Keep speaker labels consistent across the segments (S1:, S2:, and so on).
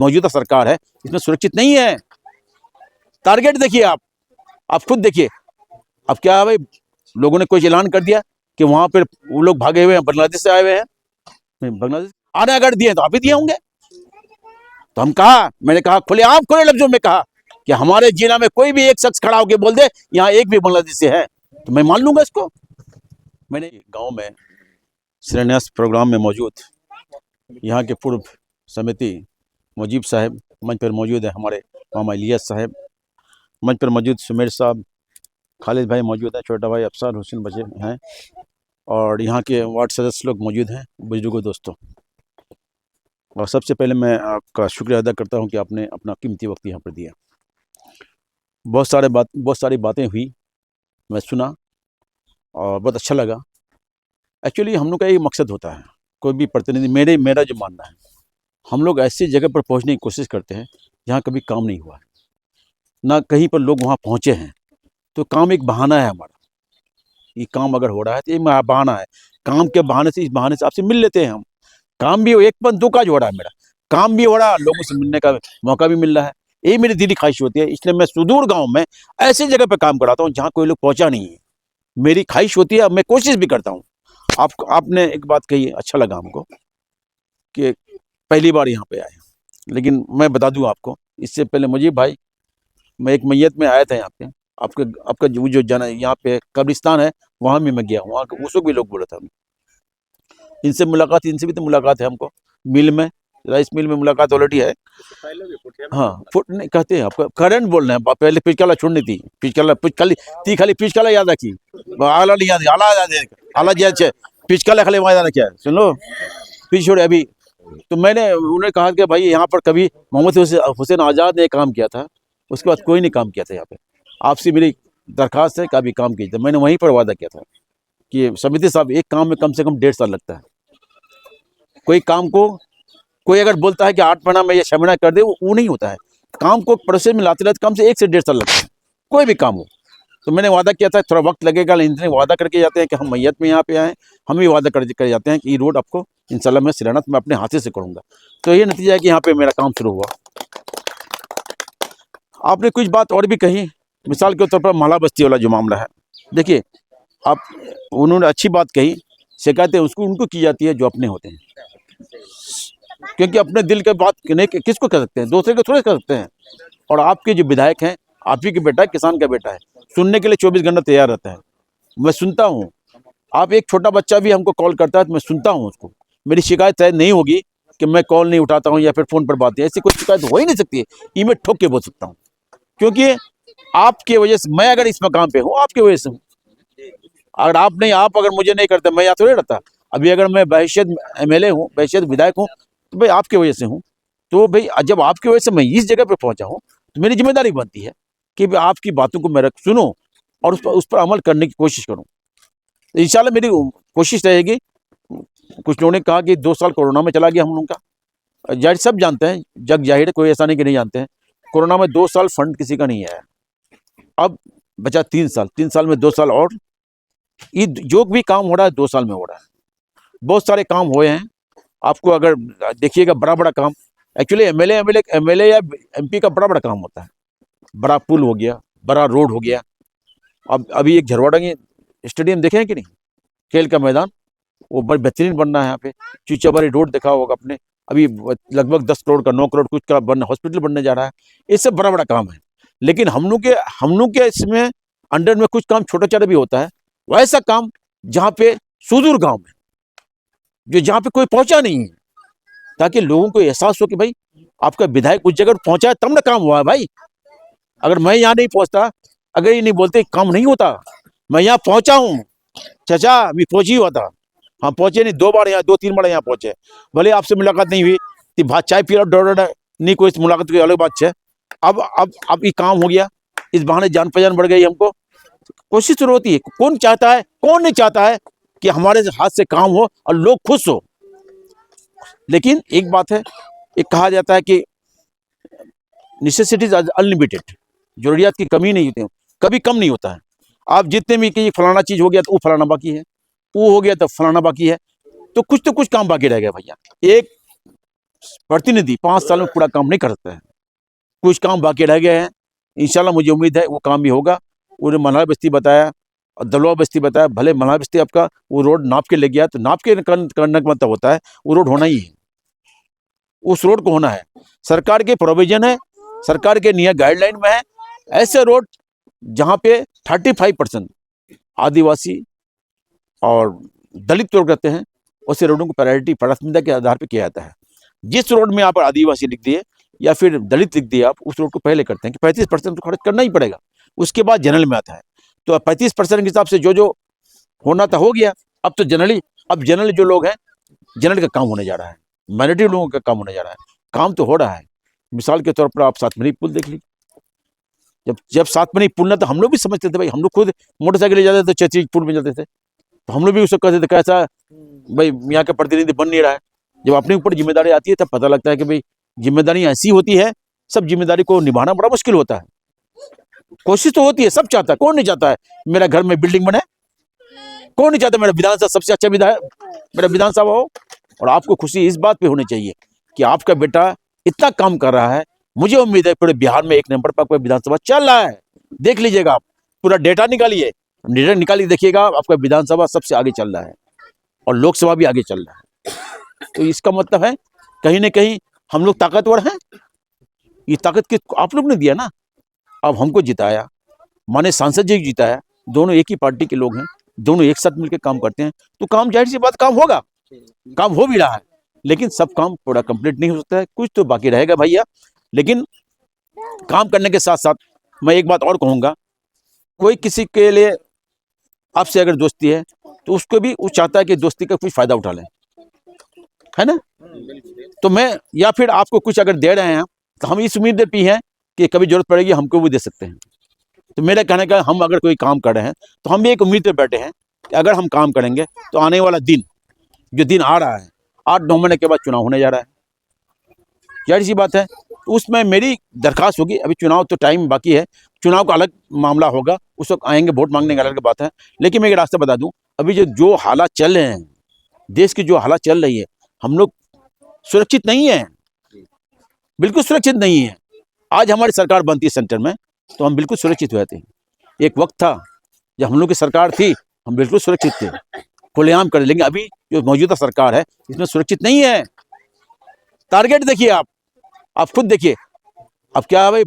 S1: मौजूदा सरकार है इसमें सुरक्षित नहीं है। टारगेट देखिए आप खुद देखिए। अब क्या है भाई, लोगों ने कोई ऐलान कर दिया कि वहां पर वो लोग भागे हुए हैं, बांग्लादेश से आए हुए हैं। बांग्लादेश आने अगर दिए तो आप ही दिए होंगे। तो मैंने कहा खुले लफ्जों में कहा कि हमारे जिला में कोई भी एक शख्स खड़ा होकर बोल दे यहाँ एक भी बांग्लादेश से है तो मैं मान लूंगा इसको। मैंने गांव में शिलान्यास प्रोग्राम में मौजूद यहाँ के पूर्व समिति मुजीब साहब मंच पर मौजूद है, हमारे मामा इलियास साहब मंच पर मौजूद, सुमेर साहब, खालिद भाई मौजूद है, छोटा भाई अफसर हुसैन बचे हैं और यहाँ के वार्ड सदस्य लोग मौजूद हैं, बुजुर्गों दोस्तों। और सबसे पहले मैं आपका शुक्रिया अदा करता हूँ कि आपने अपना कीमती वक्त यहाँ पर दिया। बहुत सारी बातें हुई, मैं सुना और बहुत अच्छा लगा। एक्चुअली हम लोग का एक मकसद होता है, कोई भी प्रतिनिधि, मेरा जो मानना है, हम लोग ऐसी जगह पर पहुँचने की कोशिश करते हैं जहाँ कभी काम नहीं हुआ है, ना कहीं पर लोग वहाँ पहुँचे हैं। तो काम एक बहाना है हमारा, ये काम अगर हो रहा है तो ये बहाना है। काम के बहाने से, इस बहाने से आपसे मिल लेते हैं हम। काम भी एक दो काज हो रहा है, मेरा काम भी हो रहा है, लोगों से मिलने का मौका भी मिल रहा है। यही मेरी दिली ख्वाहिश होती है, इसलिए मैं सुदूर गांव में ऐसी जगह पर काम कराता हूँ जहाँ कोई लोग पहुंचा नहीं है। मेरी ख्वाहिश होती है, मैं कोशिश भी करता हूँ। आपने एक बात कही, अच्छा लगा हमको कि पहली बार यहाँ पे आए, लेकिन मैं बता दूँ आपको, इससे पहले मुझे भाई, मैं एक मैयत में आया था यहाँ पे, आपका जो जाना यहाँ पे कब्रिस्तान है वहाँ भी मैं गया हूँ, वहाँ उस वक्त भी लोग बोला था। इनसे मुलाकात, इनसे भी तो मुलाकात है हमको, मिल में, राइस मिल में मुलाकात ऑलरेडी है। हाँ, फुट नहीं कहते हैं, आपका करंट बोल रहे हैं। पहले पिचकाला छोड़नी थी, खाली पिचकाला याद रखी, आला नहीं याद, आला जैसे पिचकाला खाली वहाँ याद रखा है। सुन लो पिच छोड़े अभी। तो मैंने उन्हें कहा कि भाई यहाँ पर कभी मोहम्मद हुसैन आज़ाद ने काम किया था, उसके बाद कोई नहीं काम किया था यहाँ पे। आपसे मेरी दरखास्त है कि अभी काम कीजिए। मैंने वहीं पर वादा किया था कि समिति साहब, एक काम में कम से कम 1.5 साल लगता है। कोई काम को कोई अगर बोलता है कि 8 महीना में या 6 महीना कर दे, वो नहीं होता है। काम को प्रोसेस में लाते लाते कम से 1 से 1.5 साल लगता है, कोई भी काम हो। तो मैंने वादा किया था थोड़ा वक्त लगेगा, लेकिन वादा करके जाते हैं कि हम मैयत में यहाँ पे आए, हम भी वादा कर जाते हैं कि ये रोड आपको इंशाल्लाह मैं शिलान्यास में अपने हाथ से करूँगा। तो ये नतीजा है कि यहाँ पे मेरा काम शुरू हुआ। आपने कुछ बात और भी कही, मिसाल के तौर पर माला बस्ती वाला जो मामला है, देखिए उन्होंने अच्छी बात कही। शिकायतें उनको की जाती है जो अपने होते हैं, क्योंकि अपने दिल के बात किसको कर सकते हैं, दूसरे को थोड़े कर सकते हैं। और आपके जो विधायक हैं, आप ही के बेटा है, किसान का बेटा है, सुनने के लिए 24 घंटा तैयार रहता है। मैं सुनता हूँ, आप एक छोटा बच्चा भी हमको कॉल करता है तो मैं सुनता हूँ उसको। मेरी शिकायत शायद नहीं होगी कि मैं कॉल नहीं उठाता हूँ या फिर फ़ोन पर बात है, ऐसी कोई शिकायत हो ही नहीं सकती है। ये मैं ठोक के बोल सकता हूँ, क्योंकि आपके वजह से मैं अगर इस मकाम पे हूँ, आपकी वजह से हूँ। आप अगर मुझे नहीं करते, मैं यहाँ थोड़ी रहता। अभी अगर मैं बहैसियत MLA हूँ, बहैसियत विधायक हूँ, तो भाई आपकी वजह से हूँ। तो भाई जब आपकी वजह से मैं इस जगह पे पहुँचा हूँ, तो मेरी जिम्मेदारी बनती है कि भाई आपकी बातों को मैं सुनूं और उस पर अमल करने की कोशिश करूँ। तो इंशाल्लाह मेरी कोशिश रहेगी। कुछ लोगों ने कहा कि 2 साल कोरोना में चला गया हम लोगों का, जाहिर सब जानते हैं, जग जाहिर है, कोई ऐसा नहीं कि नहीं जानते हैं। कोरोना में 2 साल फंड किसी का नहीं आया, अब बचा 3 साल, 3 साल में 2 साल और। ये जो भी काम हो रहा है 2 साल में हो रहा है। बहुत सारे काम हुए हैं, आपको अगर देखिएगा, बड़ा काम। एक्चुअली एमएलए या MP का बड़ा काम होता है। बड़ा पुल हो गया, बड़ा रोड हो गया। अब अभी एक झरवाड़ा स्टेडियम देखे हैं कि नहीं, खेल का मैदान, वो बड़ी बेहतरीन बनना है यहाँ पे। चुचाबारी रोड देखा होगा आपने, अभी लगभग 10 करोड़ का, 9 करोड़ कुछ का हॉस्पिटल बनने जा रहा है। ये सब बड़ा काम है। लेकिन हम लोग के इसमें अंडर में कुछ काम छोटा छोटा भी होता है, वैसा काम जहाँ पे सुदूर गांव में, जहाँ पे कोई पहुंचा नहीं है, ताकि लोगों को एहसास हो कि भाई आपका विधायक उस जगह पहुंचा है तब ना काम हुआ है। भाई अगर मैं यहाँ नहीं पहुंचता, अगर ये नहीं बोलते, काम नहीं होता। मैं यहाँ पहुंचा हूँ चाचा, अभी पहुंची हुआ था। हाँ, पहुंचे नहीं, 2 बार यहाँ, 2-3 बार यहाँ पहुंचे। भले आपसे मुलाकात नहीं हुई, भात चाय पी रहा नहीं, कोई मुलाकात की अलग बात है। अब ये काम हो गया, इस बहाने जान पहचान बढ़ गई हमको। कोशिश शुरू होती है, कौन नहीं चाहता है कि हमारे हाथ से काम हो और लोग खुश हो। लेकिन एक बात है, एक कहा जाता है कि नेसेसिटीज आर अनलिमिटेड, जरूरियात की कमी नहीं होती, कभी कम नहीं होता है। आप जितने भी कि फलाना चीज हो गया तो वो फलाना बाकी है, वो हो गया तो फलाना बाकी है, तो कुछ काम बाकी रह गया भैया। एक प्रतिनिधि 5 साल में पूरा काम नहीं कर सकता है। कुछ काम बाकी रह गए हैं, इंशाल्लाह मुझे उम्मीद है वो काम भी होगा। उन्होंने मल्हार बस्ती बताया और दलवा बस्ती बताया, भले मल्हार बस्ती आपका वो रोड नाप के ले गया, तो नाप के करने का मतलब होता है वो रोड होना ही है, उस रोड को होना है। सरकार के प्रोविजन है, सरकार के नियम गाइडलाइन में है, ऐसे रोड जहाँ पे 35% आदिवासी और दलित लोग रहते हैं, उसे रोडों को प्राथमिकता के आधार पर किया जाता है। जिस रोड में आप आदिवासी लिख दिए या फिर दलित लिख दिए, आप उस रोड को पहले करते हैं कि 35% तो खर्च करना ही पड़ेगा, उसके बाद जनरल में आता है। तो 35% के हिसाब से जो होना था हो गया। अब तो जनरल जो लोग हैं, जनरल का काम होने जा रहा है, माइनॉरिटी लोगों का काम होने जा रहा है, काम तो हो रहा है। मिसाल के तौर पर आप सातमनी पुल देख लीजिए, जब सातमनी पुल ना, तो हम लोग भी समझते थे भाई, हम लोग खुद मोटरसाइकिल ले जाते थे, चेची पुल में जाते थे, तो हम लोग भी उसको कहते थे कैसा भाई यहाँ का प्रतिनिधि बन नहीं रहा है। जब अपने ऊपर जिम्मेदारी आती है तब पता लगता है कि भाई जिम्मेदारी ऐसी होती है, सब जिम्मेदारी को निभाना बड़ा मुश्किल होता है। कोशिश तो होती है, सब चाहता है, कौन नहीं चाहता है मेरा घर में बिल्डिंग बने, कौन नहीं चाहता मेरा विधानसभा सबसे अच्छा विधायक मेरा विधानसभा हो। और आपको खुशी इस बात पे होनी चाहिए कि आपका बेटा इतना काम कर रहा है। मुझे उम्मीद है पूरे बिहार में 1 नंबर पर विधानसभा चल रहा है, देख लीजिएगा, आप पूरा डेटा निकालिए, देखिएगा आपका विधानसभा सबसे आगे चल रहा है और लोकसभा भी आगे चल रहा है। तो इसका मतलब है कहीं ना कहीं हम लोग ताकतवर हैं। ये ताकत किस आप लोग ने दिया ना, अब हमको जिताया, माने सांसद जी जिताया, दोनों एक ही पार्टी के लोग हैं, दोनों एक साथ मिलकर काम करते हैं, तो काम जाहिर सी बात काम होगा, काम हो भी रहा है। लेकिन सब काम पूरा कंप्लीट नहीं हो सकता है, कुछ तो बाकी रहेगा भैया। लेकिन काम करने के साथ साथ मैं एक बात और कहूँगा, कोई किसी के लिए आपसे अगर दोस्ती है तो उसको भी वो चाहता है कि दोस्ती का कुछ फायदा उठा लें, है ना। तो मैं या फिर आपको कुछ अगर दे रहे हैं तो हम इस उम्मीद पे हैं कि कभी जरूरत पड़ेगी हमको भी दे सकते हैं। तो मेरा कहने का, हम अगर कोई काम कर रहे हैं तो हम भी एक उम्मीद पे बैठे हैं कि अगर हम काम करेंगे तो आने वाला दिन, जो दिन आ रहा है 8-9 महीने के बाद चुनाव होने जा रहा है, जाहिर सी बात है, उसमें मेरी दरखास्त होगी। अभी चुनाव तो टाइम बाकी है, चुनाव का अलग मामला होगा, उस वक्त आएंगे वोट मांगने का अलग बात है। लेकिन मैं एक रास्ता बता दूं, अभी जो हालात चल रहे हैं, देश की जो हालात चल रही है, हम लोग सुरक्षित नहीं है, बिल्कुल सुरक्षित नहीं है। आज हमारी सरकार बनती है सेंटर में तो हम बिल्कुल सुरक्षित हुए थे। एक वक्त था जब हम लोग की सरकार थी, हम बिल्कुल सुरक्षित थे, खुलेआम कर। लेकिन अभी जो मौजूदा सरकार है इसमें सुरक्षित नहीं है। टारगेट देखिए, आप खुद देखिए। अब क्या है भाई,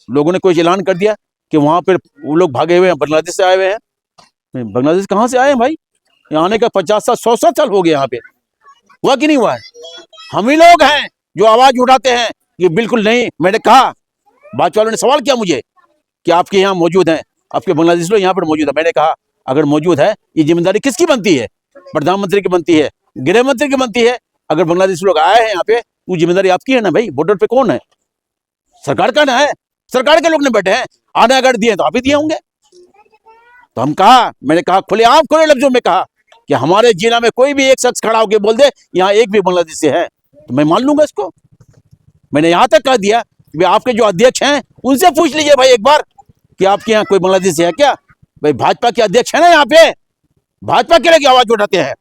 S1: लोगों ने कोई ऐलान कर दिया कि वहां पर वो लोग भागे हुए हैं, बांग्लादेश से आए हुए हैं। बांग्लादेश कहाँ से आए हैं भाई? यहाँ आने का 50 साल 100 साल हो गए। यहाँ पे हुआ कि नहीं हुआ है? हम ही लोग हैं जो आवाज उठाते हैं कि बिल्कुल नहीं। मैंने कहा, बात वालों ने सवाल किया मुझे कि आपके यहाँ मौजूद हैं, आपके बांग्लादेशी लोग यहाँ पर मौजूद है। मैंने कहा अगर मौजूद है, ये जिम्मेदारी किसकी बनती है? प्रधानमंत्री की बनती है, गृह मंत्री की बनती है। अगर बांग्लादेशी लोग आए हैं यहाँ पे, वो जिम्मेदारी आपकी है ना भाई। बॉर्डर पे कौन है? सरकार का ना है, सरकार के लोग ने बैठे हैं। आने अगर दिए तो आप ही दिए होंगे। तो हम कहा, मैंने कहा खुलेआम खुले लफ्जों में कहा कि हमारे जिला में कोई भी एक शख्स खड़ा होकर बोल दे यहाँ एक भी बांग्लादेशी है तो मैं मान लूंगा इसको। मैंने यहाँ तक कह दिया कि आपके जो अध्यक्ष हैं उनसे पूछ लीजिए भाई एक बार कि आपके यहाँ कोई बांग्लादेशी है क्या? भाई भाजपा के अध्यक्ष है ना यहाँ पे, भाजपा के लिए आवाज उठाते हैं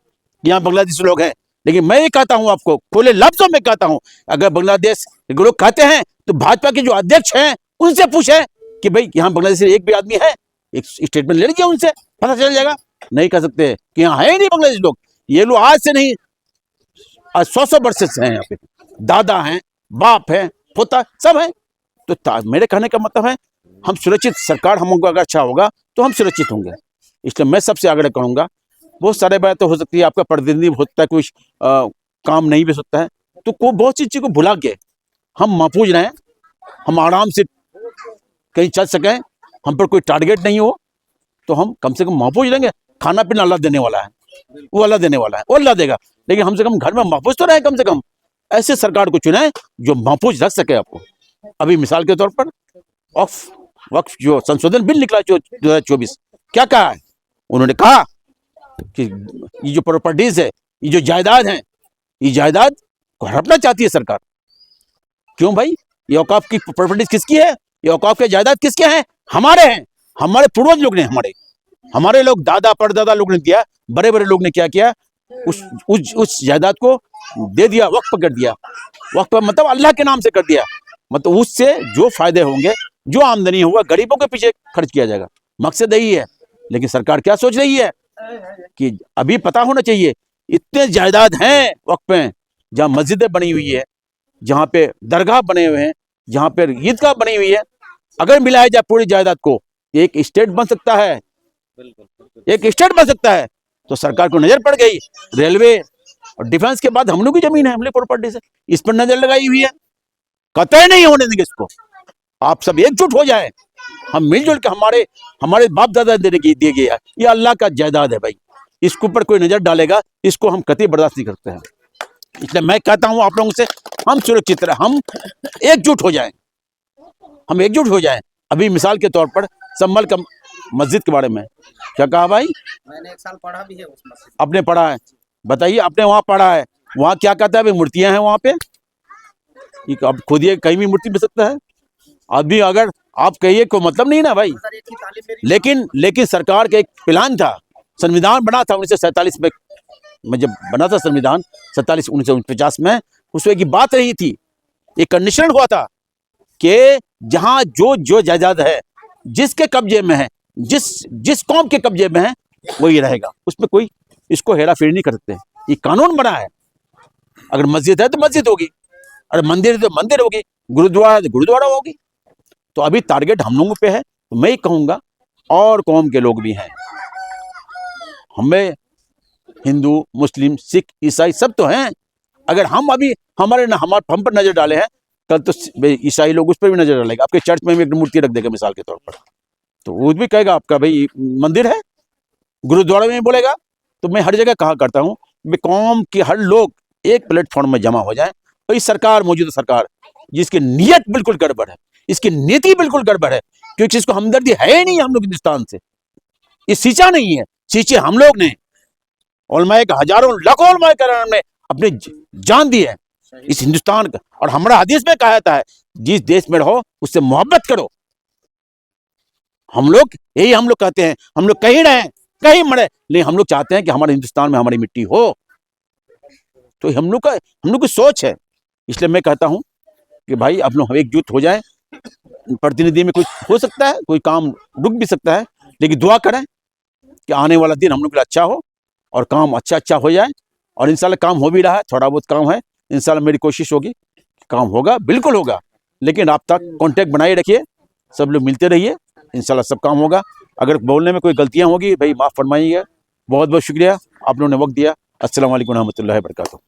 S1: यहाँ बांग्लादेशी लोग हैं। लेकिन मैं ये कहता हूँ, आपको खुले लफ्जों में कहता हूँ, अगर बांग्लादेश के लोग कहते हैं तो भाजपा के जो अध्यक्ष हैं उनसे पूछे कि भाई यहाँ बांग्लादेशी एक भी आदमी है, एक स्टेटमेंट ले लीजिए उनसे, पता चल जाएगा। नहीं कह सकते कि यहाँ है ही नहीं बांग्लादेशी लोग। ये लोग आज से नहीं, आज 100 वर्ष से हैं यहाँ पे, दादा हैं, बाप है, पोता सब है। तो मेरे कहने का मतलब है हम सुरक्षित, सरकार हमको अगर अच्छा होगा तो हम सुरक्षित होंगे। इसलिए मैं सबसे आग्रह करूंगा, बहुत सारे बात तो हो सकती है, आपका प्रतिनिधि होता है, कुछ काम नहीं भी सकता है, तो को बहुत सी चीज को भुला के हम महफूज रहें, हम आराम से कहीं चल सकें, हम पर कोई टारगेट नहीं हो, तो हम कम से कम महफूज रहेंगे। खाना पीना अल्लाह देने वाला है, वो अल्लाह देने वाला है, वो अल्लाह देगा। लेकिन हम से कम घर में महफूज तो रहे, कम से कम ऐसे सरकार को चुने जो महफूज रख सके आपको। अभी मिसाल के तौर पर वक्फ जो संशोधन बिल निकला 2024, क्या कहा है? उन्होंने कहा कि ये जो प्रॉपर्टीज है, ये जो जायदाद है, ये जायदाद को हड़पना चाहती है सरकार। क्यों भाई? ये औकाफ की प्रॉपर्टीज किसकी है? ये औकाफ के जायदाद किसके हैं? हमारे हैं, हमारे पूर्वज लोग ने, हमारे लोग दादा परदादा लोग ने किया, बड़े बड़े लोग ने क्या किया, उस जायदाद को दे दिया, वक्फ कर दिया। वक्फ मतलब अल्लाह के नाम से कर दिया, मतलब उससे जो फायदे होंगे, जो आमदनी होगा, गरीबों के पीछे खर्च किया जाएगा, मकसद यही है। लेकिन सरकार क्या सोच रही है कि अभी पता होना चाहिए, इतने जायदाद हैं वक्फ में, जहाँ मस्जिदें बनी हुई है, जहाँ पे दरगाह बने हुए हैं, जहाँ पे ईदगाह बनी हुई है, अगर मिलाया जाए पूरी जायदाद को, एक स्टेट बन सकता है, एक स्टेट बन सकता है। तो सरकार को नजर पड़ गई, रेलवे और डिफेंस के बाद हम लोग की जमीन है, हम लोग प्रॉपर्टी से, इस पर नजर लगाई हुई है, कतई नहीं होने देंगे इसको। आप सब एकजुट हो जाए, हम मिलजुल के, हमारे बाप दादा दिए गया, ये अल्लाह का जायदाद है भाई, इसके ऊपर कोई नजर डालेगा, इसको हम कतई बर्दाश्त नहीं करते हैं। इसलिए मैं कहता हूं आप लोगों से, हम सुरक्षित रहे, हम एकजुट हो जाएं, हम एकजुट हो जाएं। अभी मिसाल के तौर पर संभल का मस्जिद के बारे में क्या कहा भाई?
S2: मैंने 1 साल पढ़ा भी है उस मस्जिद।
S1: आपने पढ़ा है, बताइए, आपने वहां पढ़ा है, वहां क्या कहता है भाई? मूर्तियां हैं वहां पे, अब खुद ये कहीं भी मूर्ति मिल सकता है। अभी अगर आप कहिए कोई मतलब नहीं ना भाई, लेकिन सरकार का एक प्लान था, संविधान बना था 1947 में जब बना था संविधान 1949 में, उसमें की बात रही थी, एक कंडीशन हुआ था कि जहां जो जायदाद है, जिसके कब्जे में है, जिस कौम के कब्जे में है, वही रहेगा, उसमें कोई इसको हेरा फेरी नहीं कर सकते। ये कानून बना है, अगर मस्जिद है तो मस्जिद होगी, अगर मंदिर है तो मंदिर होगी, गुरुद्वारा है तो गुरुद्वारा होगी। तो अभी टारगेट हम लोगों पे है, तो मैं ही कहूंगा, और कौम के लोग भी हैं, हमें हिंदू, मुस्लिम, सिख, ईसाई सब तो हैं। अगर हम अभी हम पर नजर डाले हैं, कल तो ईसाई लोग उस पर भी नजर डालेगा। आपके चर्च में भी एक मूर्ति रख देगा मिसाल के तौर पर, तो वो भी कहेगा आपका भाई मंदिर है, गुरुद्वारा में बोलेगा। तो मैं हर जगह कहा करता हूँ, कौम के हर लोग एक प्लेटफॉर्म में जमा हो जाए। तो इस सरकार, मौजूदा सरकार, जिसकी नीयत बिल्कुल गड़बड़ है, इसकी नीति बिल्कुल गड़बड़ है, क्योंकि इसको हमदर्दी है ही नहीं हम लोग हिंदुस्तान से, ये सींचा नहीं है, सींचे हम लोग ने, उलमाए का हजारों लाखों उलमाए कराम ने अपनी जान दी है इस हिंदुस्तान का। और हमारा हदीस में कहा था, जिस देश में रहो उससे मोहब्बत करो। हम लोग कहते हैं, हम लोग कहीं रहे कहीं मरे, लेकिन हम लोग चाहते हैं कि हमारे हिंदुस्तान में हमारी मिट्टी हो। तो हम लोग की सोच है। इसलिए मैं कहता हूं कि भाई अब लोग एकजुट हो जाए। प्रतिनिधि में कुछ हो सकता है, कोई काम रुक भी सकता है, लेकिन दुआ करें कि आने वाला दिन हम लोग के लिए अच्छा हो और काम अच्छा हो जाए। और इंशाल्लाह काम हो भी रहा है, थोड़ा बहुत काम है, इंशाल्लाह मेरी कोशिश होगी, काम होगा, बिल्कुल होगा। लेकिन आप तक कांटेक्ट बनाए रखिए, सब लोग मिलते रहिए, इंशाल्लाह सब काम होगा। अगर बोलने में कोई गलतियां होगी भाई माफ़ फरमाइएगा। बहुत बहुत शुक्रिया, आप लोगों ने वक्त दिया। अस्सलाम वालेकुम रहमतुल्लाहि व बरकातहू।